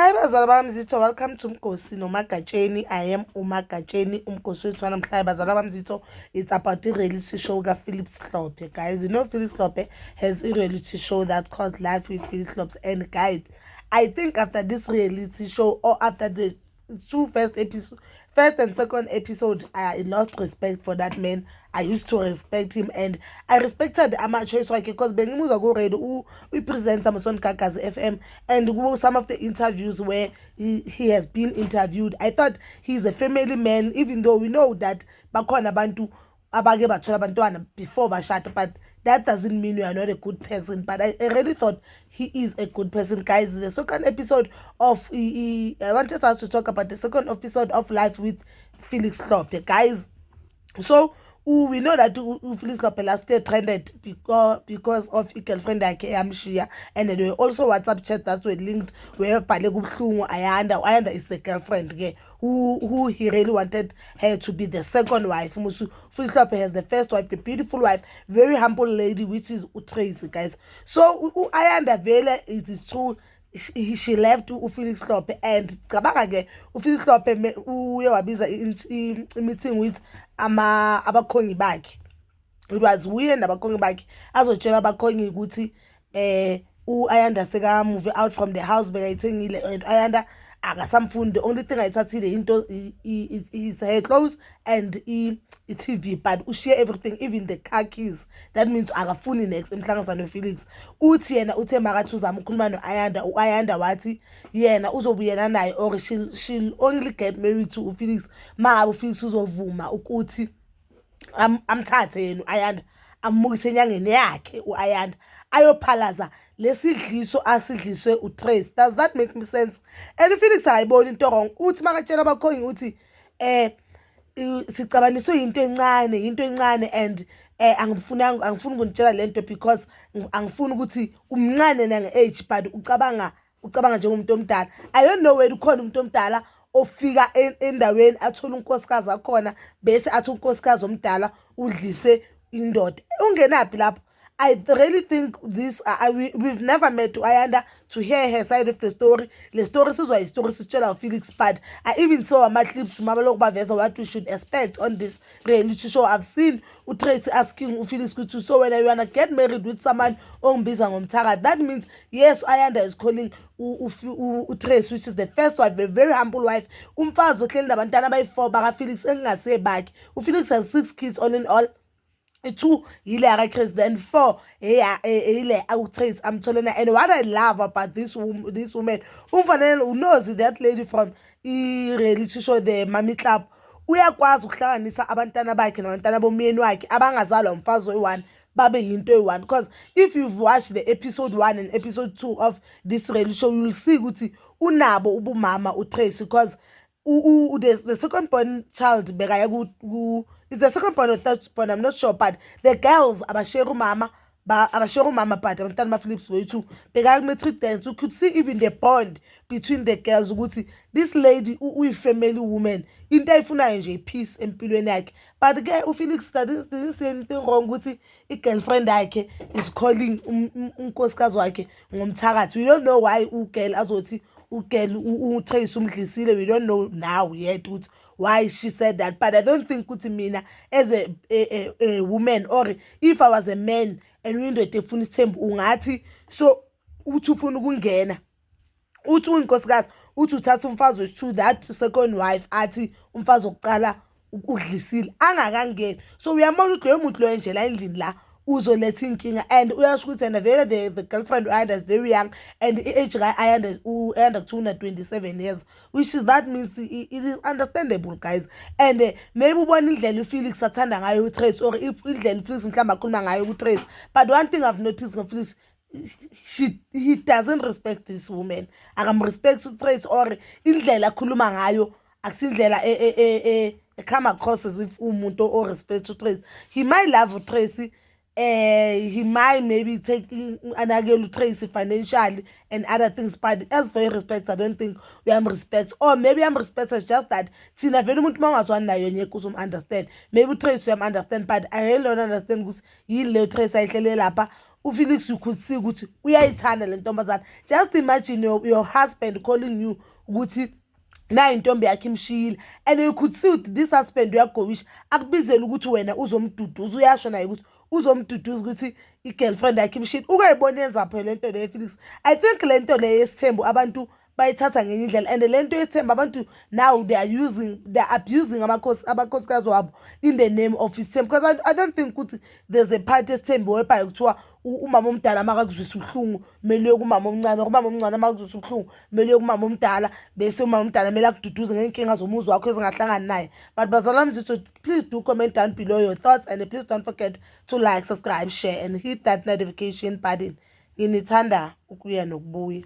Hi bazala bamzitho, welcome to Mgosi noMagatsheni. I am uMagatsheni, umgosi wethu namhlanje bazala bamzitho. It's about the reality show Philip Slope. Guys, you know Philip Slope has a reality show that called Life with Philip Slope. And guys, I think after this reality show or after the first and second episode, I lost respect for that man. I used to respect him and I respected amateur so because bengimuza go radio we present some on Kaka's FM and some of the interviews where he has been interviewed. I thought he's a family man, even though we know that bakhona abantu abake bathola abantwana before bashata, but that doesn't mean you are not a good person. But I really thought he is a good person. Guys, the second episode of I wanted us to talk about the second episode of Life with Felix Slope. Guys, so we know that Felix Slope last year trended because of his girlfriend Amshia, and there were also WhatsApp chat that were linked where Ayanda is the girlfriend who he really wanted her to be the second wife. Felix Slope has the first wife, the beautiful wife, very humble lady, which is Tracy, guys. So Ayanda Vele is true. She left Felix Slope and cabanga ke Felix Slope uye wabiza meeting with abakhongi bakhe. It was uye nabakhongi bakhe azotshela abakhongi ukuthi uAyanda seka move out from the house bekayithengile and Ayanda akasamfundi. The only thing ayithathile into is her clothes and TV, but ushiye everything, even the car keys. That means akafuni next emhlanganisano Felix. Uthi yena uthe makathi uzama ukukhuluma noAyanda, uAyanda wathi yena uzobuyena naye or she'll only get married to Felix ma uFelix uzovuma ukuthi amthathe yena uAyanda amukise enyangeni yakhe uAyanda ayophalaza lesidliso asidliswe uTrace. Does that make sense? And Felix ayibona into wrong. Uthi makatshela abakhongi uthi sicabaniswe into encane and angifuni ukunitshela lento because angifuni ukuthi umncane nange age but ucabanga njengomuntu omdala. I don't know where ukhona umuntu omdala ofika endaweni athola unkosikazi akhona bese athi unkosikazi omdala udlise indoda. Ungenaphi lapho? I really think this we've never met Ayanda to hear her side of the story. The story is a story of Felix, but I even saw my clips what we should expect on this reality show. I've seen Tracy asking Felix to so when I wanna get married with someone on Bizangomtara. That means yes, Ayanda is calling Trace, which is the first wife, a very humble wife. Umfazi ohleli nabantwana abayi4 baka Felix engase back. Felix has 6 kids all in all. 2 yile Chris, then 4 yile Trace amtholena. And what I love about this woman umfanele who knows that lady from reality show the Mami Club uyakwazi ukuhlanganisa abantwana bakhe nabantwana bomyeni wakhe abangazalwa umfazi oyi1 babe yinto eyi1. Because if you've watched the episode 1 and episode 2 of this reality show, you'll see ukuthi unabo ubumama uTrace because the second born child is the second born or third born, I'm not sure, but the girls abashare umama but abantwana Philips wethu bekakumetri dance. You could see even the bond between the girls ukuthi this lady uyi-family woman into ayifunayo nje peace empilweni yakhe. But ke uFelix didn't say anything wrong ukuthi i-girlfriend yakhe is calling unkosikazi wakhe ngomthakathi. We don't know why ugirl azothi uTrace umdlisile. We don't know now yet why she said that, but I don't think ukuthi mina as a woman or if I was a man and uyindoda efuna isithembu ungathi so uthi ufuna ukungena uthi unkosikazi uthi uthatha umfazi wethu that second wife athi umfazi wokuqala udlisile angakangeni. So uyamona ukuthi loyo muntu lo nje la endlini la uzoletha inkinga and uyasho ukuthi and vele the girlfriend Ayanda is very young and age guy Ayanda 27 years, which is that means it is understandable, guys. And maybe ubona indlela uFelix athanda ngayo uTrace or if indlela uFelix mhlamba akhuluma ngayo uTrace. But one thing I've noticed ngoFelix, he doesn't respect this woman. Akamrespect uTrace or indlela akhuluma ngayo akusindlela come across as if umuntu or respect uTrace. He might love uTrace. He might maybe take anakela uTracy financially and other things, but as for respect, I don't think we am respect, or maybe I'm respect is just that thina vele umuntu mangazwani nayo ngeke understand. Maybe uTracy am understand, but I really don't understand ukuthi yini le uTracy ayihlele lapha uFelix you could see ukuthi uyayithanda le ntombazana. Just imagine your husband calling you ukuthi na intombi yakhe imshiyile, and you could see ukuthi this husband uyagowisha akubizela ukuthi wena uzomduduza, uyasho naye ukuthi uzomduduza ukuthi i-girlfriend yakhe imshiyile. Ukayibona yenza phela le nto leyo Felix. I think le nto leyo yesithembu abantu bayithatha ngenye indlela, and le nto yesithembu abantu now they are abusing amakhosikazi wabo in the name of isithembu, because I don't think ukuthi there's a part yesithembu whereby kuthiwa umama omdala makakuzwisa ubuhlungu kumele uye kumama omncane, umama omncane makuzwisa ubuhlungu kumele uye kumama omdala, bese umama omdala kumele akududuze ngeenkinga zomuzi wakho ezingahlangani naye. But bazalwane zethu, please do comment down below your thoughts, and please don't forget to like, subscribe, share and hit that notification button. Nginithanda ukuya nokubuya.